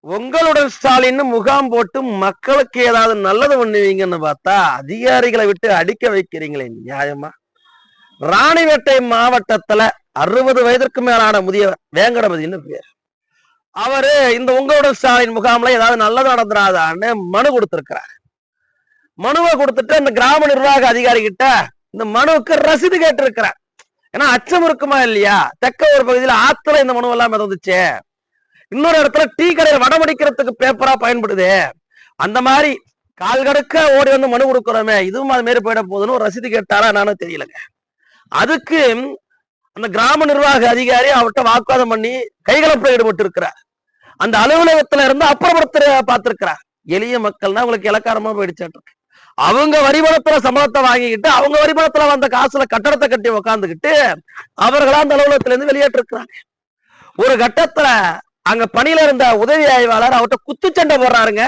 உங்களுடன் ஸ்டாலின் முகாம் போட்டு மக்களுக்கு ஏதாவது நல்லது பண்ணுவீங்கன்னு பார்த்தா அதிகாரிகளை விட்டு அடிக்க வைக்கிறீங்களே நியாயமா? ராணிவேட்டை மாவட்டத்துல 60 வயதிற்கு மேலான முதியவர் வேங்கடபதினு பேர். அவரு இந்த உங்களுடன் ஸ்டாலின் முகாம்ல ஏதாவது நல்லது நடந்துராதான்னு மனு கொடுத்திருக்கிறார். மனுவை கொடுத்துட்டு அந்த கிராம நிர்வாக அதிகாரி கிட்ட இந்த மனுவுக்கு ரசீது கேட்டு இருக்கிறார். ஏன்னா அச்சம் இருக்குமா இல்லையா? தெக்க ஒரு பகுதியில ஆத்துல இந்த மனு எல்லாம் மிதந்துச்சு, இன்னொரு இடத்துல டீ கடையில வடமடிக்கிறதுக்கு பேப்பரா பயன்படுது, அந்த மாதிரி கால்கடுக்க ஓடி வந்து மனு கொடுக்கிறோமே, இதுவும் அது மாரி போயிட போகுதுன்னு ஒரு ரசீது கேட்டாரா நானும் தெரியலங்க. அதுக்கு அந்த கிராம நிர்வாக அதிகாரி அவர்கிட்ட வாக்குவாதம் பண்ணி கைகலப்பில் ஈடுபட்டு இருக்கிறார். அந்த அலுவலகத்துல இருந்து அப்புறப்படுத்த பார்த்திருக்கிறார். எளிய மக்கள்னா அவங்களுக்கு இலக்காரமா போயிடுச்சாட்டு. அவங்க வரிபணத்துல சம்பளத்தை வாங்கிக்கிட்டு அவங்க வரிபணத்துல வந்த காசுல கட்டடத்தை கட்டி உக்காந்துக்கிட்டு அவர்களா அந்த அலுவலகத்துல இருந்து வெளியேற்று இருக்கிறாங்க. ஒரு கட்டத்துல அங்க பணியில இருந்த உதவி ஆய்வாளர் அவர்கிட்ட குத்துச்சண்டை போடுறாருங்க.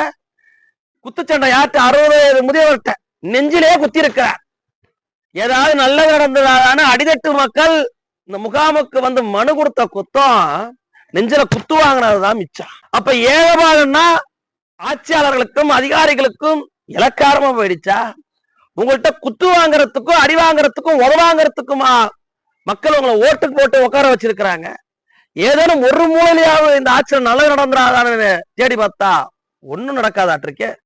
குத்துச்சண்டை யார்கிட்ட? 60 வயது முதியவர்கிட்ட நெஞ்சிலே குத்தி இருக்கிறார். ஏதாவது நல்லது நடந்ததான அடிதட்டு மக்கள் இந்த முகாமுக்கு வந்து மனு கொடுத்த குத்தம் நெஞ்சில குத்து வாங்கினதுதான் மிச்சம். அப்ப ஏகபாகன்னா ஆட்சியாளர்களுக்கும் அதிகாரிகளுக்கும் இலக்காரமா போயிடுச்சா? உங்கள்கிட்ட குத்து வாங்குறதுக்கும் அடி வாங்குறதுக்கும் உதவாங்கிறதுக்குமா மக்கள் உங்களை ஓட்டுக்கு போட்டு உட்கார வச்சிருக்கிறாங்க? ஏதேனும் ஒரு மூலையாவது இந்த ஆட்சியில் நல்லது நடந்துராதான்னு தேடி பார்த்தா ஒண்ணும் நடக்காதாட்டிருக்கே.